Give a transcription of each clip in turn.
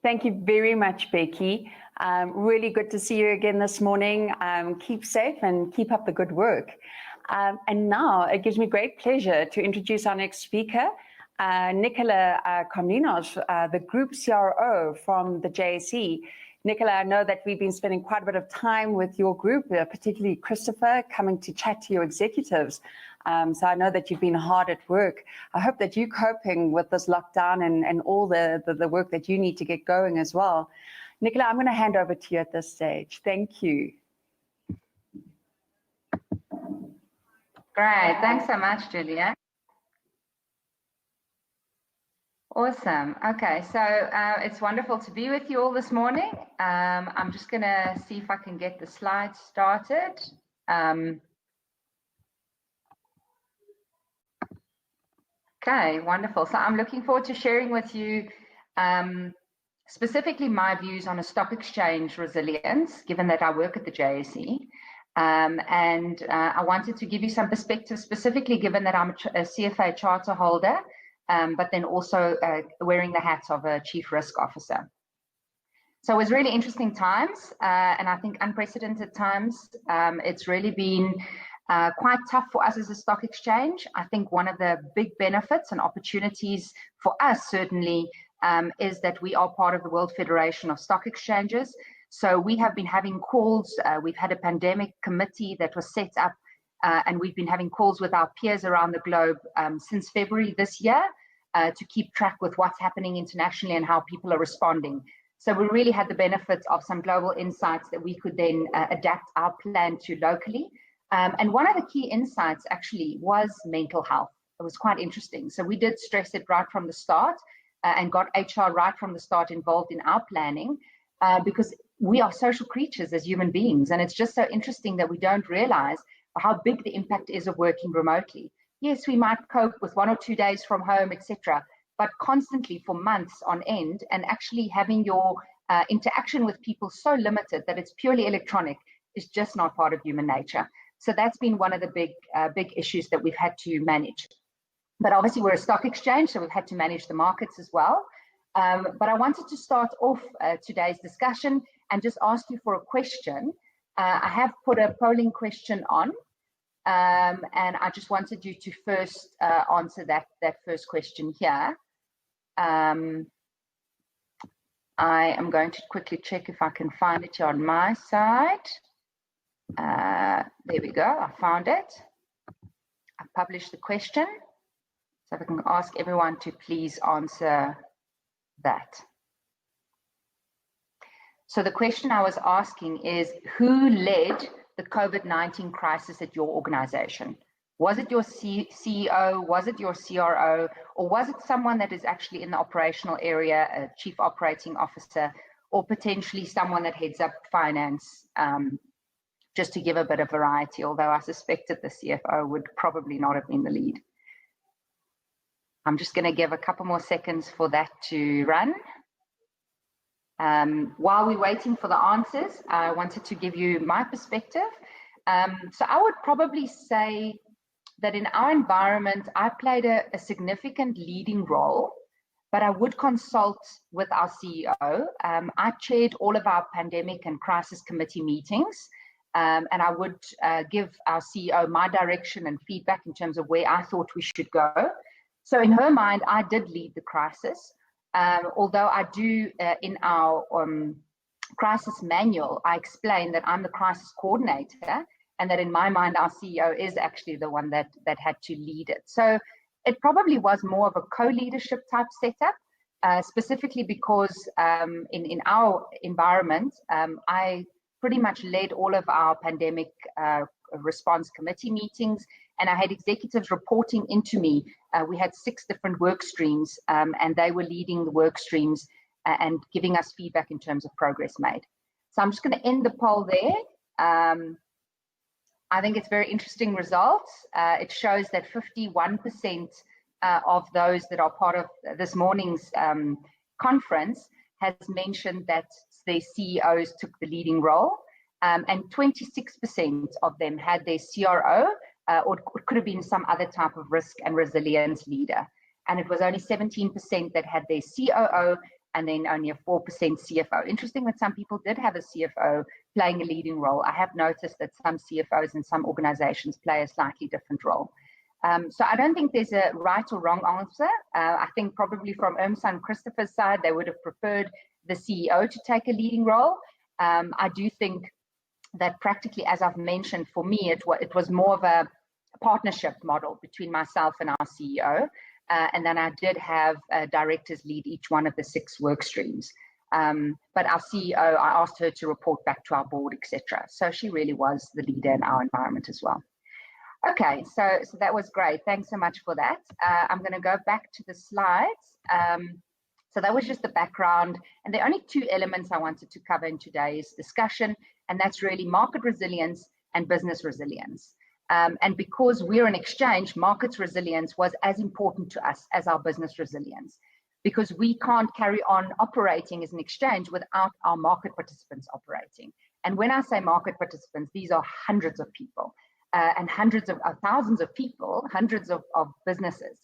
Thank you very much, Becky. Really good to see you again this morning. Keep safe and keep up the good work. And now it gives me great pleasure to introduce our next speaker, Nicola Comninos, the Group CRO from the JSE. Nicola, I know that we've been spending quite a bit of time with your group, particularly Christopher, coming to chat to your executives. So I know that you've been hard at work. I hope that you're coping with this lockdown and all the work that you need to get going as well. Nicola, I'm going to hand over to you at this stage. Thank you. Great. Thanks so much, Julia. Awesome. Okay, so it's wonderful to be with you all this morning. I'm just going to see if I can get the slides started. Okay, wonderful. So I'm looking forward to sharing with you specifically my views on a stock exchange resilience, given that I work at the JSE. I wanted to give you some perspective, specifically given that I'm a CFA charter holder, but then also wearing the hat of a chief risk officer. So it was really interesting times, and I think unprecedented times. It's really been quite tough for us as a stock exchange. I think one of the big benefits and opportunities for us certainly is that we are part of the World Federation of Stock Exchanges. So we have been having calls. We've had a pandemic committee that was set up, and we've been having calls with our peers around the globe since February this year to keep track with what's happening internationally and how people are responding. So we really had the benefits of some global insights that we could then adapt our plan to locally. And one of the key insights actually was mental health. It was quite interesting. So we did stress it right from the start and got HR right from the start involved in our planning because we are social creatures as human beings. And it's just so interesting that we don't realize how big the impact is of working remotely. Yes, we might cope with 1 or 2 days from home, etc., but constantly for months on end and actually having your interaction with people so limited that it's purely electronic is just not part of human nature. So that's been one of the big issues that we've had to manage. But obviously we're a stock exchange, so we've had to manage the markets as well. But I wanted to start off today's discussion and just ask you for a question. I have put a polling question on, and I just wanted you to first answer that first question here. I am going to quickly check if I can find it here on my side. There we go, I found it. I published the question. So if I can ask everyone to please answer that. So the question I was asking is, who led the COVID-19 crisis at your organization? Was it your CEO? Was it your CRO? Or was it someone that is actually in the operational area, a chief operating officer, or potentially someone that heads up finance, just to give a bit of variety, although I suspected the CFO would probably not have been the lead. I'm just going to give a couple more seconds for that to run. While we're waiting for the answers, I wanted to give you my perspective. So I would probably say that in our environment, I played a significant leading role, but I would consult with our CEO. I chaired all of our pandemic and crisis committee meetings, and I would give our CEO my direction and feedback in terms of where I thought we should go. So in her mind, I did lead the crisis. Although I do, in our crisis manual, I explain that I'm the crisis coordinator and that in my mind, our CEO is actually the one that had to lead it. So it probably was more of a co-leadership type setup, specifically because in our environment, I pretty much led all of our pandemic response committee meetings, and I had executives reporting into me. We had 6 different work streams, and they were leading the work streams and giving us feedback in terms of progress made. So I'm just going to end the poll there. I think it's very interesting results. It shows that 51% of those that are part of this morning's conference has mentioned that their CEOs took the leading role, and 26% of them had their CRO, or it could have been some other type of risk and resilience leader. And it was only 17% that had their COO and then only a 4% CFO. Interesting that some people did have a CFO playing a leading role. I have noticed that some CFOs in some organizations play a slightly different role. So I don't think there's a right or wrong answer. I think probably from IRMSA and Christopher's side, they would have preferred the CEO to take a leading role. I do think that practically, as I've mentioned, for me, it was more of a partnership model between myself and our CEO. And then I did have directors lead each one of the 6 work streams. But our CEO, I asked her to report back to our board, etc. So she really was the leader in our environment as well. Okay, so that was great. Thanks so much for that. I'm going to go back to the slides. So that was just the background. And there are only 2 elements I wanted to cover in today's discussion, and that's really market resilience and business resilience. And because we're an exchange, markets resilience was as important to us as our business resilience, because we can't carry on operating as an exchange without our market participants operating. And when I say market participants, these are hundreds of people and hundreds of thousands of people, hundreds of businesses,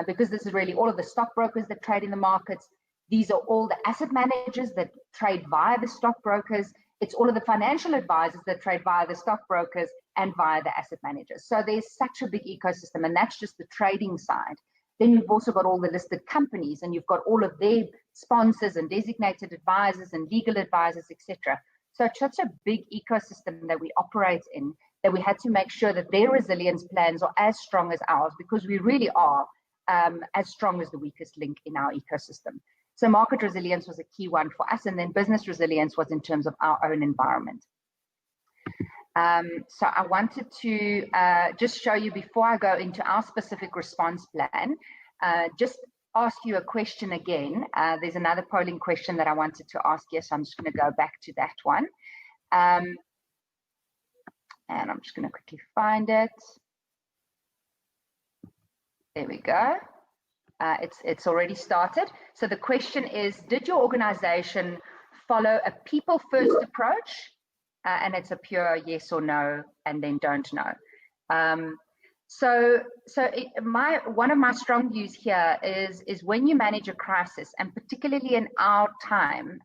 because this is really all of the stockbrokers that trade in the markets. These are all the asset managers that trade via the stockbrokers. It's all of the financial advisors that trade via the stockbrokers and via the asset managers. So there's such a big ecosystem, and that's just the trading side. Then you've also got all the listed companies, and you've got all of their sponsors and designated advisors and legal advisors, etc. So it's such a big ecosystem that we operate in, that we had to make sure that their resilience plans are as strong as ours, because we really are as strong as the weakest link in our ecosystem. So market resilience was a key one for us, and then business resilience was in terms of our own environment. So I wanted to just show you, before I go into our specific response plan, just ask you a question again. There's another polling question that I wanted to ask you, so I'm just going to go back to that one. And I'm just going to quickly find it. There we go. It's already started. So the question is, did your organization follow a people-first approach? And it's a pure yes or no, and then don't know. One of my strong views here is when you manage a crisis, and particularly in our time,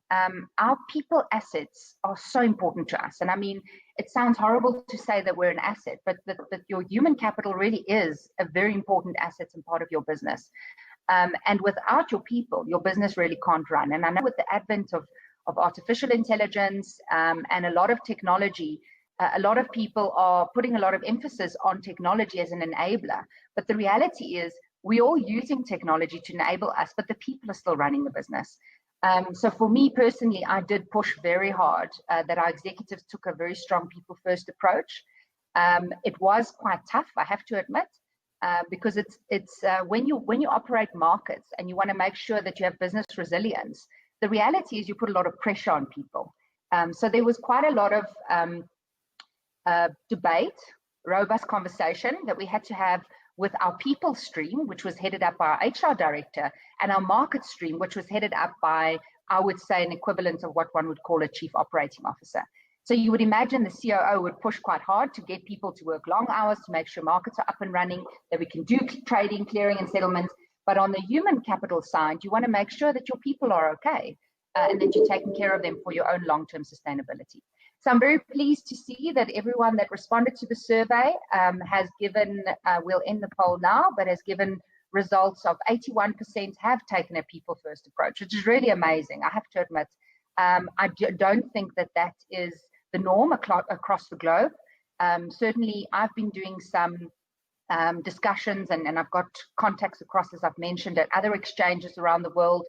our people assets are so important to us. And I mean, it sounds horrible to say that we're an asset, but that your human capital really is a very important asset and part of your business. And without your people, your business really can't run. And I know with the advent of artificial intelligence and a lot of technology, a lot of people are putting a lot of emphasis on technology as an enabler. But the reality is we're all using technology to enable us, but the people are still running the business. So for me personally, I did push very hard that our executives took a very strong people-first approach. It was quite tough, I have to admit, because it's when you operate markets and you want to make sure that you have business resilience, the reality is you put a lot of pressure on people. So there was quite a lot of debate, robust conversation that we had to have with our people stream, which was headed up by our HR director, and our market stream, which was headed up by, I would say, an equivalent of what one would call a chief operating officer. So you would imagine the COO would push quite hard to get people to work long hours to make sure markets are up and running, that we can do trading, clearing, and settlements. But on the human capital side, you want to make sure that your people are okay and that you're taking care of them for your own long-term sustainability. So I'm very pleased to see that everyone that responded to the survey has given, we'll end the poll now, but has given results of 81% have taken a people-first approach, which is really amazing, I have to admit. I don't think that is the norm across the globe. Certainly, I've been doing some discussions, and I've got contacts across, as I've mentioned, at other exchanges around the world.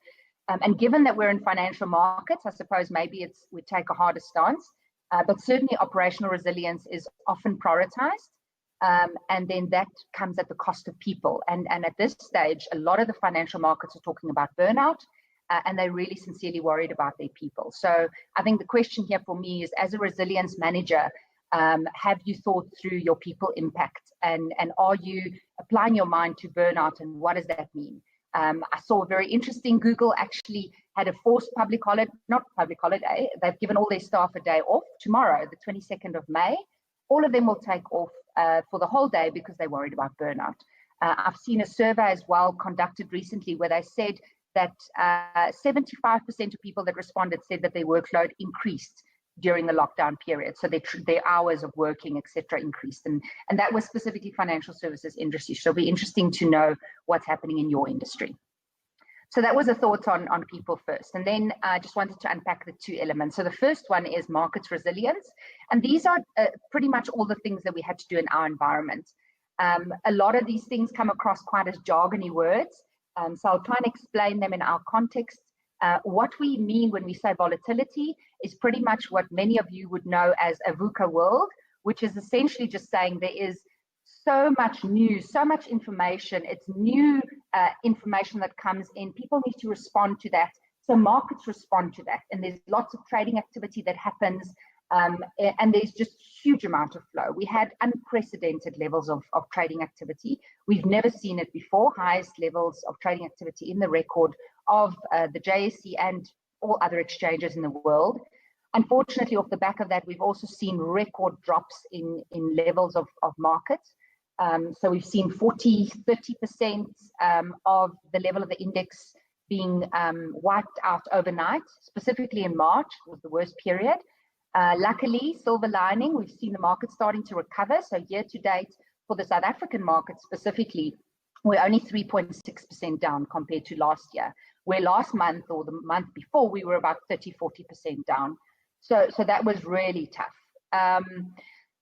And given that we're in financial markets, I suppose maybe we take a harder stance. But certainly operational resilience is often prioritized, and then that comes at the cost of people. And at this stage, a lot of the financial markets are talking about burnout, and they're really sincerely worried about their people. So I think the question here for me is, as a resilience manager, have you thought through your people impact, and are you applying your mind to burnout, and what does that mean? I saw a very interesting, Google actually had a forced public holiday, not public holiday, they've given all their staff a day off tomorrow, the 22nd of May. All of them will take off for the whole day because they're worried about burnout. I've seen a survey as well conducted recently where they said that 75% of people that responded said that their workload increased during the lockdown period. So their hours of working, etc., increased. And that was specifically financial services industry. So it'll be interesting to know what's happening in your industry. So that was a thought on people first. And then I just wanted to unpack the two elements. So the first one is markets resilience. And these are pretty much all the things that we had to do in our environment. A lot of these things come across quite as jargony words. So I'll try and explain them in our context. What we mean when we say volatility is pretty much what many of you would know as a VUCA world, which is essentially just saying there is so much news, so much information. It's new information that comes in. People need to respond to that. So markets respond to that. And there's lots of trading activity that happens. And there's just huge amount of flow. We had unprecedented levels of trading activity. We've never seen it before, highest levels of trading activity in the record of the JSE and all other exchanges in the world. Unfortunately, off the back of that, we've also seen record drops in levels of markets. So we've seen 40, 30% of the level of the index being wiped out overnight, specifically in March was the worst period. Luckily, silver lining, we've seen the market starting to recover. So year to date for the South African market specifically, we're only 3.6% down compared to last year, where last month or the month before, we were about 30, 40% down. So that was really tough.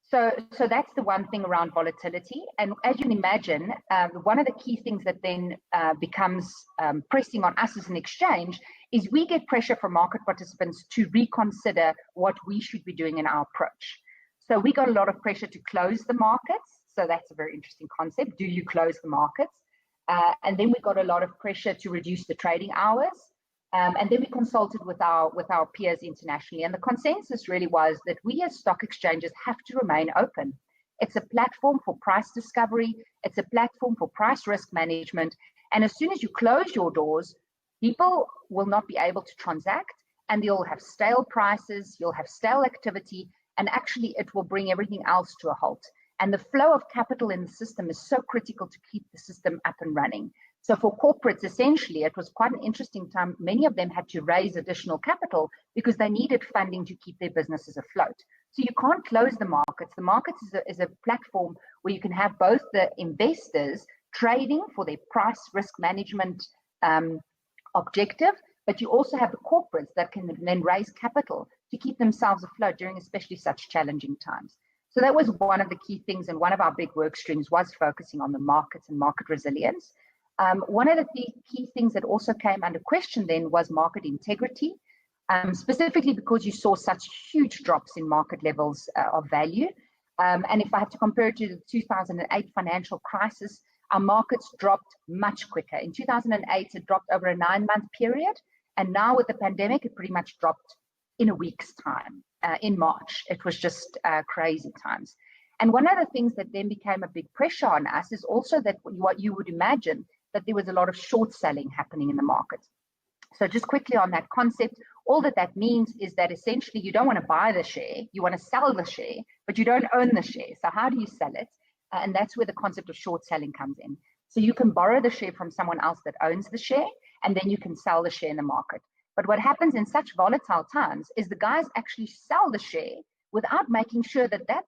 So that's the one thing around volatility. And as you can imagine, one of the key things that then becomes pressing on us as an exchange is we get pressure from market participants to reconsider what we should be doing in our approach. So we got a lot of pressure to close the markets. So that's a very interesting concept. Do you close the markets? And then we got a lot of pressure to reduce the trading hours. And then we consulted with our peers internationally. And the consensus really was that we as stock exchanges have to remain open. It's a platform for price discovery. It's a platform for price risk management. And as soon as you close your doors, people will not be able to transact, and you'll have stale prices, you'll have stale activity, and actually it will bring everything else to a halt. And the flow of capital in the system is so critical to keep the system up and running. So for corporates, essentially, it was quite an interesting time. Many of them had to raise additional capital because they needed funding to keep their businesses afloat. So you can't close the markets. The markets is a platform where you can have both the investors trading for their price risk management objective, but you also have the corporates that can then raise capital to keep themselves afloat during especially such challenging times. So that was one of the key things, and one of our big work streams was focusing on the markets and market resilience. One of the key things that also came under question then was market integrity, specifically because you saw such huge drops in market levels of value. And if I have to compare it to the 2008 financial crisis, our markets dropped much quicker. In 2008, it dropped over a 9-month period. And now with the pandemic, it pretty much dropped in a week's time. In March, it was just crazy times. And one of the things that then became a big pressure on us is also that what you would imagine, that there was a lot of short selling happening in the market. So just quickly on that concept, all that means is that essentially you don't want to buy the share, you want to sell the share, but you don't own the share. So how do you sell it? And that's where the concept of short selling comes in. So you can borrow the share from someone else that owns the share, and then you can sell the share in the market. But what happens in such volatile times is the guys actually sell the share without making sure that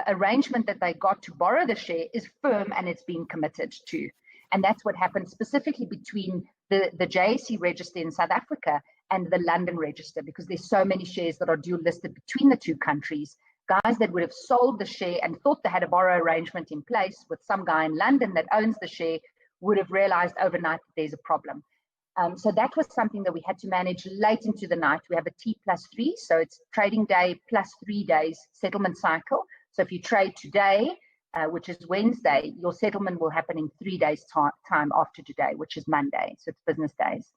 arrangement that they got to borrow the share is firm and it's been committed to. And that's what happened specifically between the JSE register in South Africa and the London register, because there's so many shares that are dual listed between the two countries. Guys that would have sold the share and thought they had a borrow arrangement in place with some guy in London that owns the share would have realized overnight that there's a problem. So that was something that we had to manage late into the night. We have a T+3, so it's trading day plus 3 days settlement cycle. So if you trade today, which is Wednesday, your settlement will happen in 3 days time after today, which is Monday. So it's business days.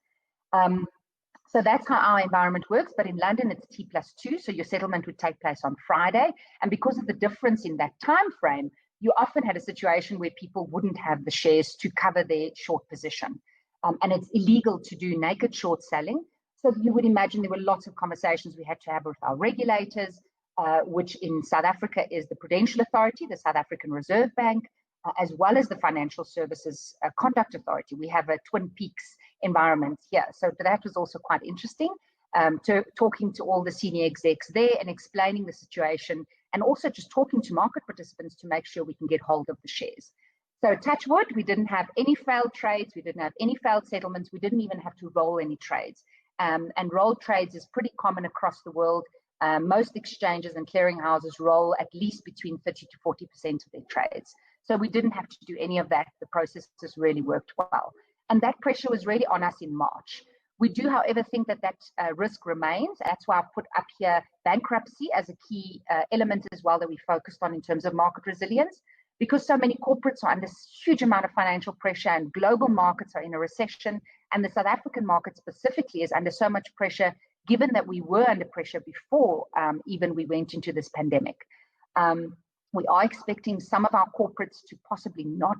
So that's how our environment works. But in London, it's T+2. So your settlement would take place on Friday. And because of the difference in that time frame, you often had a situation where people wouldn't have the shares to cover their short position. And it's illegal to do naked short selling. So you would imagine there were lots of conversations we had to have with our regulators, which in South Africa is the Prudential Authority, the South African Reserve Bank, as well as the Financial Services Conduct Authority. We have a Twin Peaks environment here. So that was also quite interesting, talking to all the senior execs there and explaining the situation, and also just talking to market participants to make sure we can get hold of the shares. So touch wood, we didn't have any failed trades. We didn't have any failed settlements. We didn't even have to roll any trades. And rolled trades is pretty common across the world. Most exchanges and clearinghouses roll at least between 30 to 40% of their trades. So we didn't have to do any of that. The processes really worked well. And that pressure was really on us in March. We do, however, think that risk remains. That's why I put up here bankruptcy as a key element as well that we focused on in terms of market resilience, because so many corporates are under huge amount of financial pressure and global markets are in a recession, and the South African market specifically is under so much pressure, given that we were under pressure before even we went into this pandemic. We are expecting some of our corporates to possibly not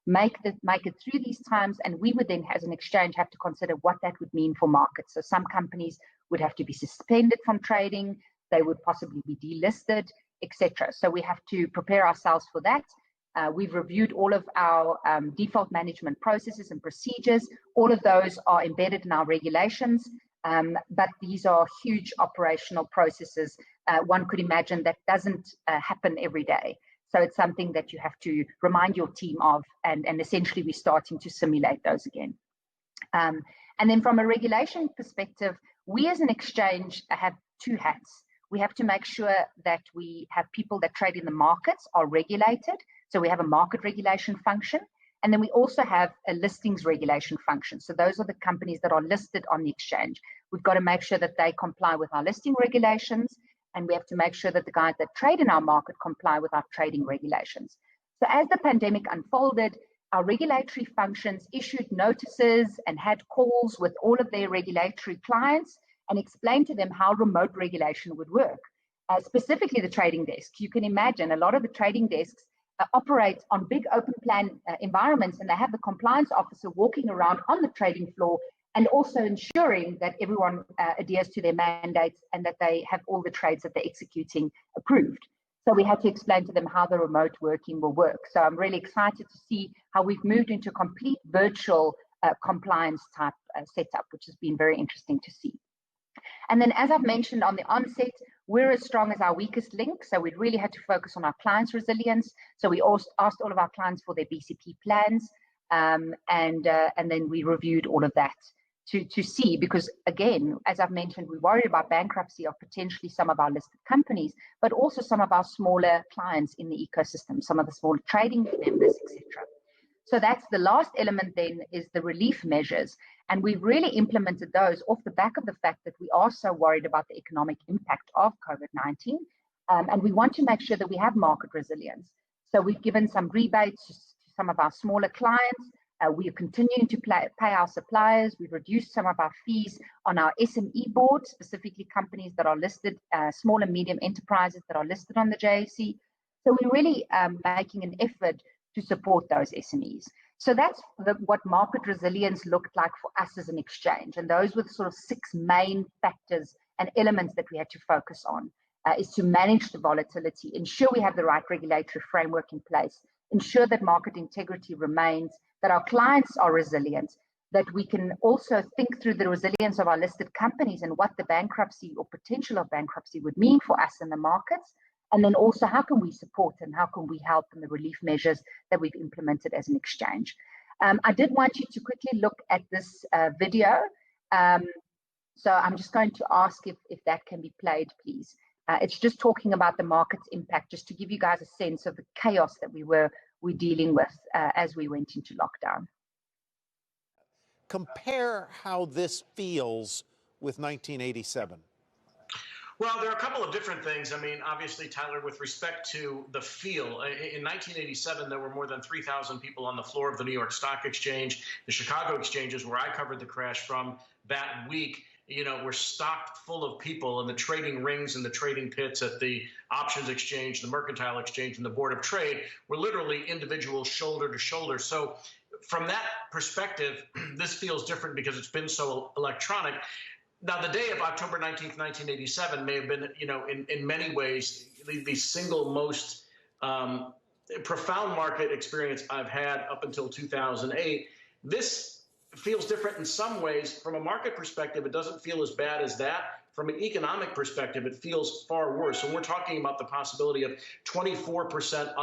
make it through these times, and we would then, as an exchange, have to consider what that would mean for markets. So some companies would have to be suspended from trading, they would possibly be delisted, etc. So we have to prepare ourselves for that. We've reviewed all of our default management processes and procedures. All of those are embedded in our regulations, but these are huge operational processes. One could imagine that doesn't happen every day. So it's something that you have to remind your team of, and essentially we're starting to simulate those again. And then from a regulation perspective, we as an exchange have two hats. We have to make sure that we have people that trade in the markets are regulated. So we have a market regulation function. And then we also have a listings regulation function. So those are the companies that are listed on the exchange. We've got to make sure that they comply with our listing regulations. And we have to make sure that the guys that trade in our market comply with our trading regulations. So as the pandemic unfolded, our regulatory functions issued notices and had calls with all of their regulatory clients and explained to them how remote regulation would work. Specifically the trading desk. You can imagine a lot of the trading desks operate on big open plan environments, and they have the compliance officer walking around on the trading floor and also ensuring that everyone adheres to their mandates and that they have all the trades that they're executing approved. So we had to explain to them how the remote working will work. So I'm really excited to see how we've moved into complete virtual compliance type setup, which has been very interesting to see. And then, as I've mentioned on the onset, we're as strong as our weakest link. So we really had to focus on our clients' resilience. So we asked all of our clients for their BCP plans, and then we reviewed all of that to see, because again, as I've mentioned, we worry about bankruptcy of potentially some of our listed companies, but also some of our smaller clients in the ecosystem, some of the smaller trading members, etc. So that's the last element then, is the relief measures. And we've really implemented those off the back of the fact that we are so worried about the economic impact of COVID-19. And we want to make sure that we have market resilience. So we've given some rebates to some of our smaller clients. We are continuing to pay our suppliers. We've reduced some of our fees on our SME board, specifically companies that are listed, small and medium enterprises that are listed on the JSE. So we're really making an effort to support those SMEs. So that's what market resilience looked like for us as an exchange. And those were the sort of 6 main factors and elements that we had to focus on, is to manage the volatility, ensure we have the right regulatory framework in place, ensure that market integrity remains, that our clients are resilient, that we can also think through the resilience of our listed companies and what the bankruptcy or potential of bankruptcy would mean for us in the markets. And then also, how can we support and how can we help in the relief measures that we've implemented as an exchange? I did want you to quickly look at this video. So I'm just going to ask if that can be played, please. It's just talking about the market's impact, just to give you guys a sense of the chaos that we're dealing with as we went into lockdown. Compare how this feels with 1987. Well, there are a couple of different things. I mean, obviously, Tyler, with respect to the feel, in 1987, there were more than 3,000 people on the floor of the New York Stock Exchange. The Chicago exchanges, where I covered the crash from that week, were stocked full of people, and the trading rings and the trading pits at the options exchange, the mercantile exchange, and the board of trade were literally individuals shoulder to shoulder. So from that perspective, this feels different because it's been so electronic. Now, the day of October 19th, 1987 may have been, in many ways, the single most profound market experience I've had up until 2008. This feels different in some ways. From a market perspective, it doesn't feel as bad as that. From an economic perspective, it feels far worse. And we're talking about the possibility of 24%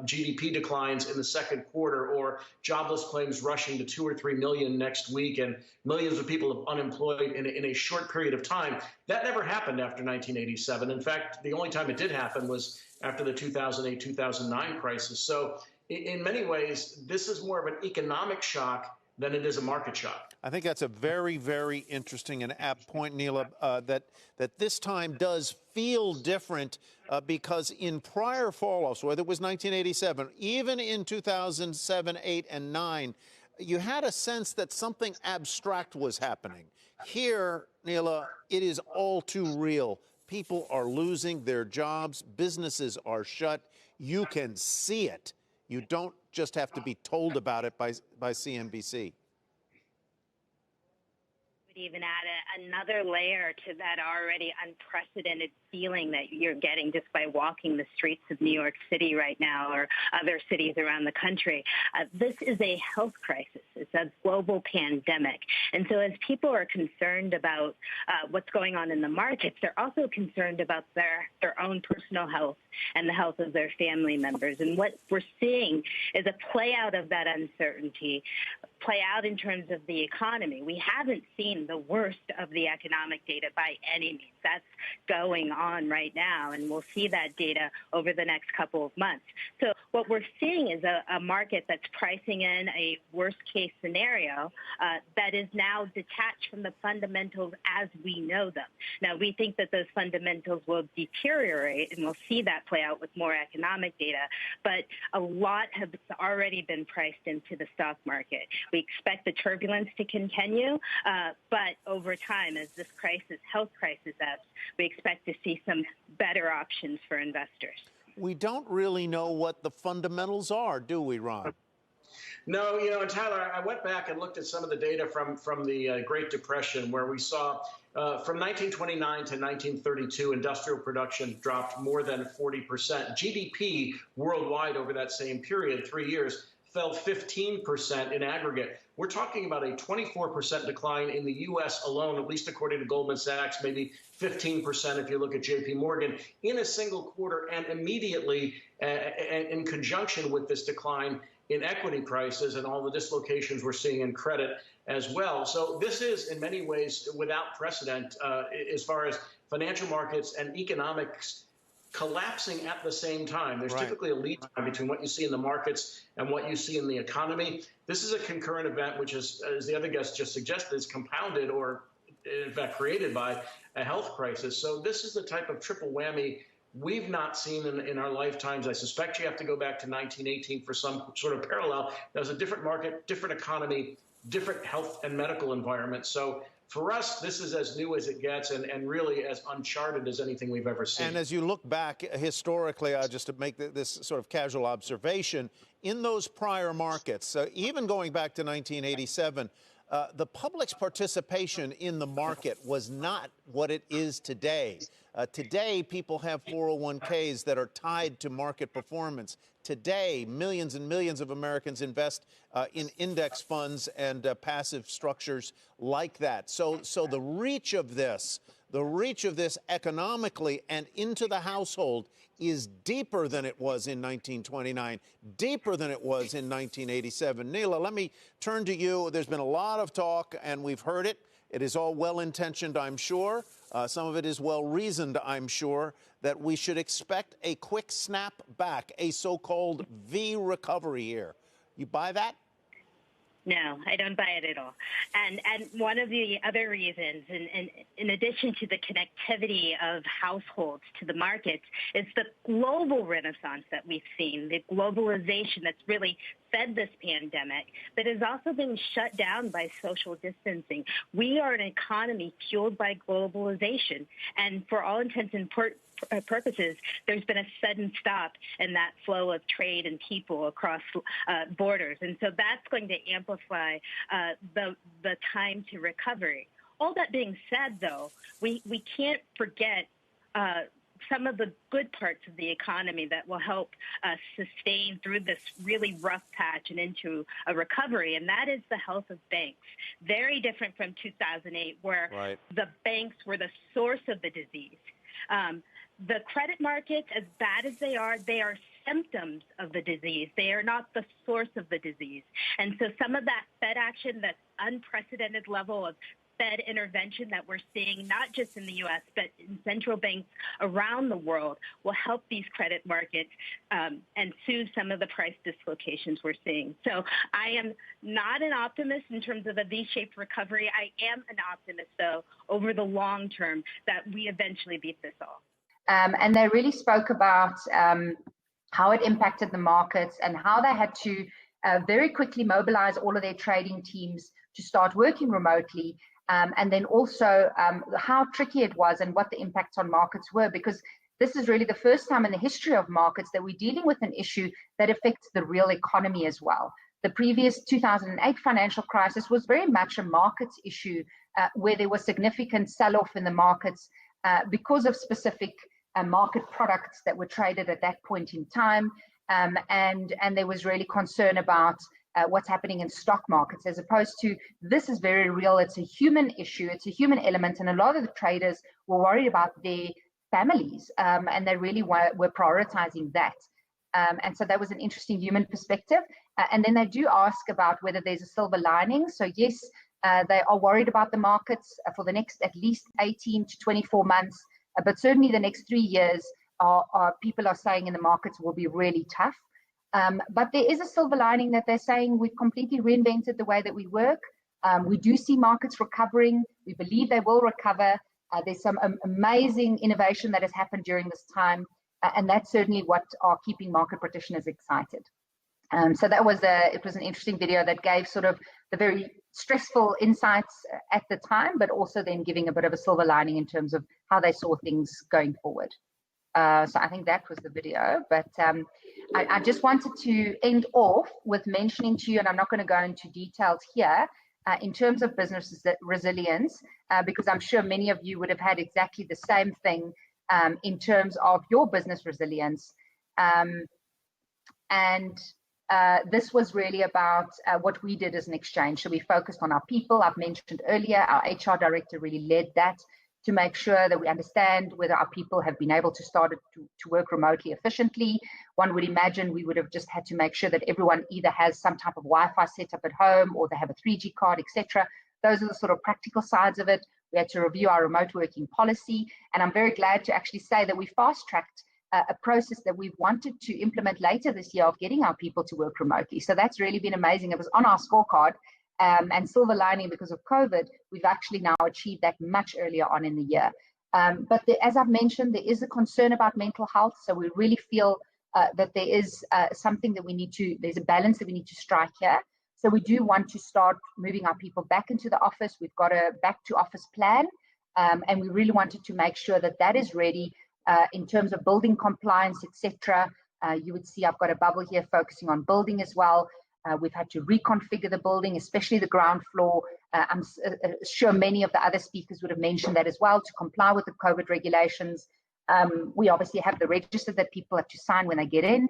GDP declines in the second quarter, or jobless claims rushing to 2 or 3 million next week, and millions of people unemployed in a short period of time. That never happened after 1987. In fact, the only time it did happen was after the 2008-2009 crisis. So in many ways, this is more of an economic shock than it is a market shock. I think that's a very, very interesting and apt point, Nicola, that this time does feel different because in prior fallouts, whether it was 1987, even in 2007, 8, and 9, you had a sense that something abstract was happening. Here, Nicola, it is all too real. People are losing their jobs. Businesses are shut. You can see it. You don't just have to be told about it by CNBC. Even add another layer to that already unprecedented feeling that you're getting just by walking the streets of New York City right now, or other cities around the country. This is a health crisis. It's a global pandemic. And so as people are concerned about what's going on in the markets, they're also concerned about their own personal health and the health of their family members. And what we're seeing is a play out of that uncertainty, play out in terms of the economy. We haven't seen the worst of the economic data by any means. That's going on right now, and we'll see that data over the next couple of months. So what we're seeing is a market that's pricing in a worst-case scenario that is now detached from the fundamentals as we know them. Now, we think that those fundamentals will deteriorate, and we'll see that play out with more economic data, but a lot has already been priced into the stock market. We expect the turbulence to continue, but over time, as this crisis, health crisis ebbs, we expect to see some better options for investors. We don't really know what the fundamentals are, do we, Ron? No, and Tyler, I went back and looked at some of the data from the Great Depression, where we saw from 1929 to 1932, industrial production dropped more than 40%. GDP worldwide over that same period, 3 years, fell 15% in aggregate. We're talking about a 24% decline in the U.S. alone, at least according to Goldman Sachs, maybe 15% if you look at J.P. Morgan, in a single quarter, and immediately in conjunction with this decline in equity prices and all the dislocations we're seeing in credit as well. So this is, in many ways, without precedent as far as financial markets and economics collapsing at the same time. There's typically a lead time between what you see in the markets and what you see in the economy. This is a concurrent event, which is, as the other guest just suggested, is compounded or, in fact, created by a health crisis. So this is the type of triple whammy we've not seen in our lifetimes. I suspect you have to go back to 1918 for some sort of parallel. There's a different market, different economy, different health and medical environment. So for us, this is as new as it gets, and really as uncharted as anything we've ever seen. And as you look back historically, just to make this sort of casual observation, in those prior markets, even going back to 1987, the public's participation in the market was not what it is today. Today, people have 401ks that are tied to market performance. Today, millions and millions of Americans invest in index funds and passive structures like that. So the reach of this economically and into the household is deeper than it was in 1929, deeper than it was in 1987. Nicola, let me turn to you. There's been a lot of talk, and we've heard it. It is all well-intentioned, I'm sure. Some of it is well-reasoned, I'm sure, that we should expect a quick snap back, a so-called V recovery here. You buy that? No, I don't buy it at all. And one of the other reasons, in addition to the connectivity of households to the markets, is the global renaissance that we've seen, the globalization that's really fed this pandemic, that has also been shut down by social distancing. We are an economy fueled by globalization, and for all intents and purposes, there's been a sudden stop in that flow of trade and people across borders. And so that's going to amplify the time to recovery. All that being said, though, we can't forget some of the good parts of the economy that will help us sustain through this really rough patch and into a recovery, and that is the health of banks. Very different from 2008, where the banks were the source of the disease. The credit markets, as bad as they are symptoms of the disease. They are not the source of the disease. And so some of that Fed action, that unprecedented level of Fed intervention that we're seeing, not just in the U.S., but in central banks around the world, will help these credit markets and soothe some of the price dislocations we're seeing. So I am not an optimist in terms of a V-shaped recovery. I am an optimist, though, over the long term, that we eventually beat this all. And they really spoke about how it impacted the markets and how they had to very quickly mobilize all of their trading teams to start working remotely. And then also how tricky it was and what the impacts on markets were, because this is really the first time in the history of markets that we're dealing with an issue that affects the real economy as well. The previous 2008 financial crisis was very much a markets issue where there was significant sell-off in the markets because of specific market products that were traded at that point in time. And there was really concern about what's happening in stock markets, as opposed to this is very real. It's a human issue. It's a human element. And a lot of the traders were worried about their families, and they really were prioritizing that. And so that was an interesting human perspective. And then they do ask about whether there's a silver lining. So yes, they are worried about the markets for the next at least 18 to 24 months, but certainly the next 3 years people are saying in the markets will be really tough. But there is a silver lining that they're saying we've completely reinvented the way that we work. We do see markets recovering. We believe they will recover. There's some amazing innovation that has happened during this time. And that's certainly what are keeping market practitioners excited. So that was it was an interesting video that gave sort of the very stressful insights at the time, but also then giving a bit of a silver lining in terms of how they saw things going forward. So I think that was the video, but I just wanted to end off with mentioning to you, and I'm not going to go into details here, in terms of business resilience, because I'm sure many of you would have had exactly the same thing in terms of your business resilience. This was really about what we did as an exchange. So we focused on our people. I've mentioned earlier, our HR director really led that to make sure that we understand whether our people have been able to start to work remotely efficiently. One would imagine we would have just had to make sure that everyone either has some type of Wi-Fi set up at home or they have a 3G card, etc. Those are the sort of practical sides of it. We had to review our remote working policy. And I'm very glad to actually say that we fast-tracked a process that we've wanted to implement later this year of getting our people to work remotely. So that's really been amazing. It was on our scorecard. And silver lining, because of COVID, we've actually now achieved that much earlier on in the year. But as I've mentioned, there is a concern about mental health. So we really feel that there is something that there's a balance that we need to strike here. So we do want to start moving our people back into the office. We've got a back to office plan. And we really wanted to make sure that that is ready in terms of building compliance, etc. You would see I've got a bubble here focusing on building as well. We've had to reconfigure the building, especially the ground floor. I'm sure many of the other speakers would have mentioned that as well, to comply with the COVID regulations. We obviously have the register that people have to sign when they get in.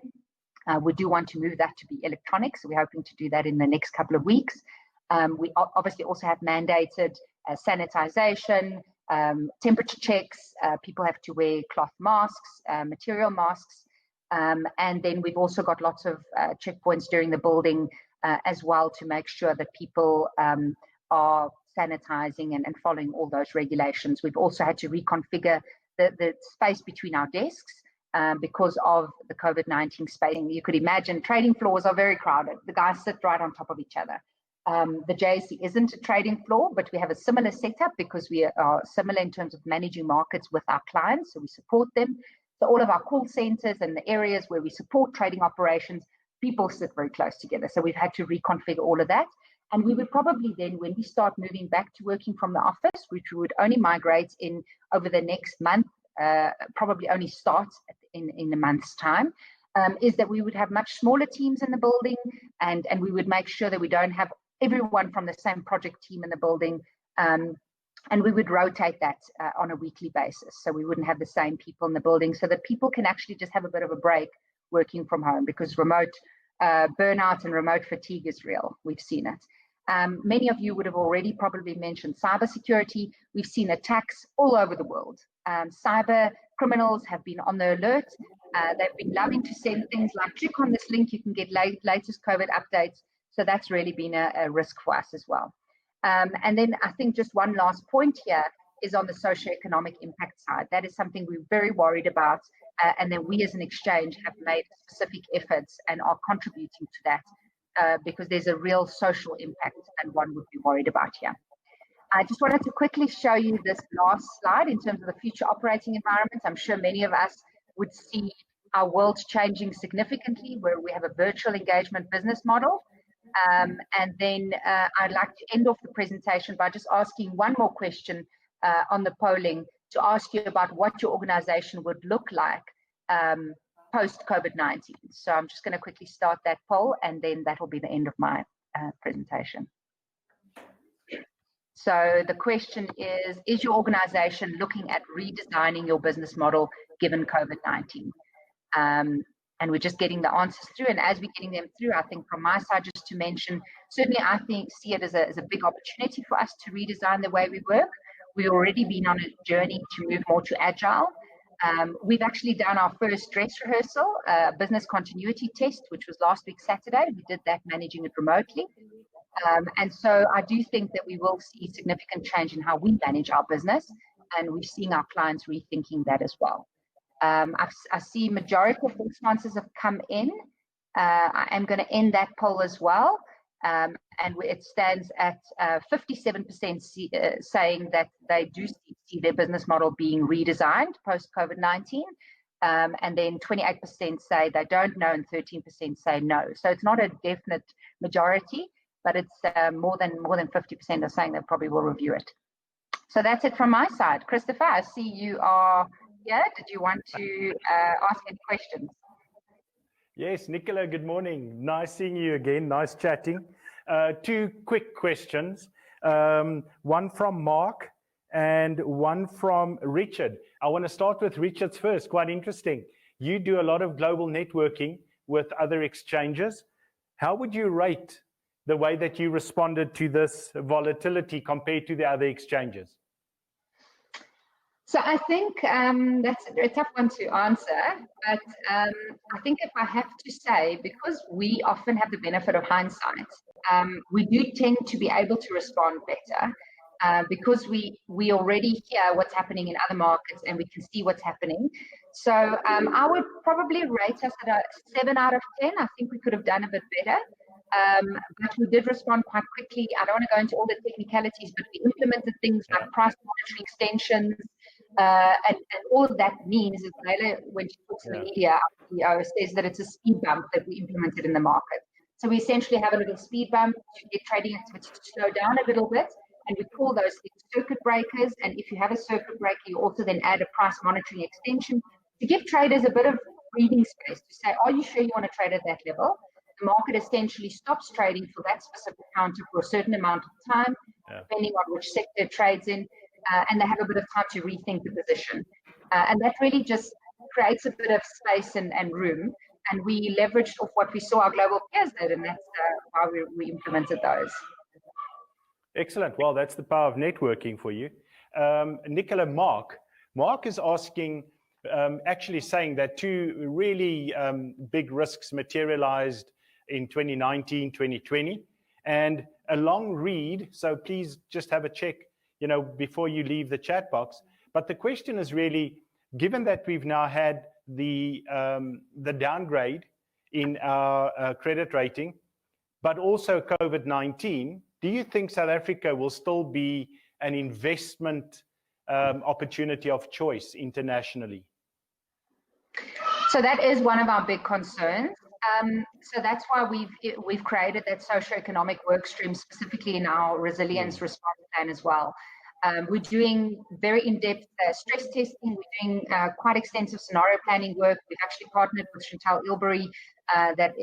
We do want to move that to be electronic, so we're hoping to do that in the next couple of weeks. We obviously also have mandated sanitization, temperature checks. People have to wear cloth masks, material masks. And then we've also got lots of checkpoints during the building as well to make sure that people are sanitizing and following all those regulations. We've also had to reconfigure the space between our desks because of the COVID-19 spacing. You could imagine trading floors are very crowded. The guys sit right on top of each other. The JSE isn't a trading floor, but we have a similar setup because we are similar in terms of managing markets with our clients, so we support them. So all of our call centers and the areas where we support trading operations, people sit very close together. So we've had to reconfigure all of that. And we would probably then, when we start moving back to working from the office, which we would only migrate in over the next month, probably only start in a month's time, is that we would have much smaller teams in the building, and we would make sure that we don't have everyone from the same project team in the building. And we would rotate that on a weekly basis. So we wouldn't have the same people in the building, so that people can actually just have a bit of a break working from home, because remote burnout and remote fatigue is real. We've seen it. Many of you would have already probably mentioned cybersecurity. We've seen attacks all over the world. Cyber criminals have been on the alert. They've been loving to send things like, click on this link, you can get latest COVID updates. So that's really been a risk for us as well. And then I think just one last point here is on the socioeconomic impact side. That is something we're very worried about. And then we as an exchange have made specific efforts and are contributing to that. Because there's a real social impact and one would be worried about here. I just wanted to quickly show you this last slide in terms of the future operating environment. I'm sure many of us would see our world changing significantly, where we have a virtual engagement business model. And then I'd like to end off the presentation by just asking one more question on the polling, to ask you about what your organization would look like post-COVID-19. So I'm just going to quickly start that poll, and then that will be the end of my presentation. So the question is your organization looking at redesigning your business model given COVID-19? And we're just getting the answers through. And as we're getting them through, I think from my side, just to mention, certainly I see it as a big opportunity for us to redesign the way we work. We've already been on a journey to move more to agile. We've actually done our first dress rehearsal, business continuity test, which was last week, Saturday. We did that managing it remotely. And so I do think that we will see significant change in how we manage our business. And we're seeing our clients rethinking that as well. I see majority of responses have come in. I am going to end that poll as well. And it stands at 57% saying that they do see their business model being redesigned post-COVID-19. And then 28% say they don't know, and 13% say no. So it's not a definite majority, but it's more than 50% are saying they probably will review it. So that's it from my side. Christopher, I see you are here. Did you want to ask any questions? Yes, Nicola, good morning. Nice seeing you again. Nice chatting. Two quick questions. One from Mark and one from Richard. I want to start with Richard's first. Quite interesting. You do a lot of global networking with other exchanges. How would you rate the way that you responded to this volatility compared to the other exchanges? So I think that's a tough one to answer, but I think if I have to say, because we often have the benefit of hindsight, we do tend to be able to respond better because we already hear what's happening in other markets and we can see what's happening. So I would probably rate us at a 7 out of 10. I think we could have done a bit better. But we did respond quite quickly. I don't want to go into all the technicalities, but we implemented things like price monitoring extensions. And all of that means is Leila, when she talks to the media, our CEO says that it's a speed bump that we implemented in the market. So we essentially have a little speed bump to get trading activity to slow down a little bit. And we call those things circuit breakers. And if you have a circuit breaker, you also then add a price monitoring extension to give traders a bit of breathing space to say, are you sure you want to trade at that level? The market essentially stops trading for that specific counter for a certain amount of time, depending on which sector it trades in, and they have a bit of time to rethink the position. And that really just creates a bit of space and room. And we leveraged off what we saw our global peers did, and that's how we implemented those. Excellent. Well, that's the power of networking for you. Nicola, Mark is asking, actually saying that two really big risks materialized in 2019, 2020, and a long read. So please just have a check, before you leave the chat box. But the question is really, given that we've now had the downgrade in our credit rating, but also COVID-19, do you think South Africa will still be an investment opportunity of choice internationally? So that is one of our big concerns. So that's why we've created that socioeconomic work stream specifically in our resilience response plan as well. We're doing very in-depth stress testing. We're doing quite extensive scenario planning work. We've actually partnered with Chantal Ilbury that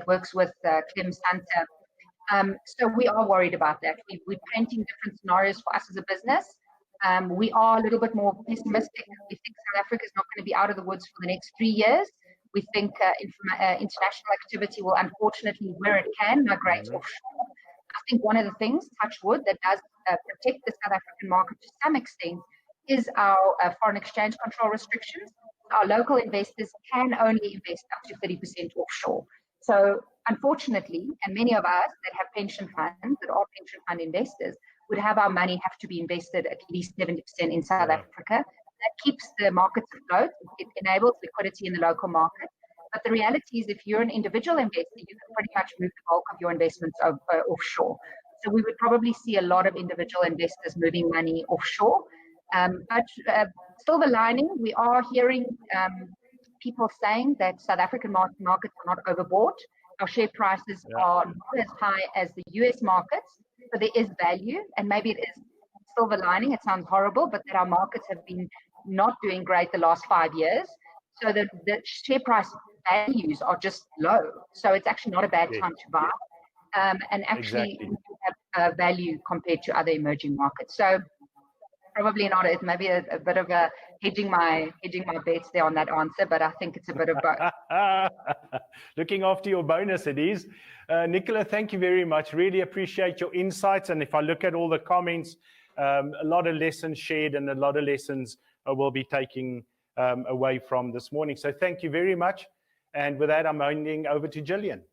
works with Clem Santa. So we are worried about that. We're painting different scenarios for us as a business. We are a little bit more pessimistic. We think South Africa is not going to be out of the woods for the next 3 years. We think international activity will, unfortunately, where it can, migrate offshore. I think one of the things, touch wood, that does protect the South African market to some extent is our foreign exchange control restrictions. Our local investors can only invest up to 30% offshore. So unfortunately, and many of us that have pension funds, that are pension fund investors, would have our money have to be invested at least 70% in South Africa. That keeps the markets afloat. It enables liquidity in the local market. But the reality is, if you're an individual investor, you can pretty much move the bulk of your investments offshore. So we would probably see a lot of individual investors moving money offshore. But silver lining, we are hearing people saying that South African markets are not overbought. Our share prices are not as high as the US markets, so there is value, and maybe it is silver lining. It sounds horrible, but that our markets have been not doing great the last 5 years, so that the share price values are just low. So it's actually not a bad time to buy, and actually have value compared to other emerging markets. So probably not. It's maybe a bit of a hedging my bets there on that answer, but I think it's a bit of both. Looking after your bonus, it is. Nicola, thank you very much. Really appreciate your insights. And if I look at all the comments, a lot of lessons shared and a lot of lessons we'll be taking away from this morning. So thank you very much. And with that, I'm handing over to Gillian.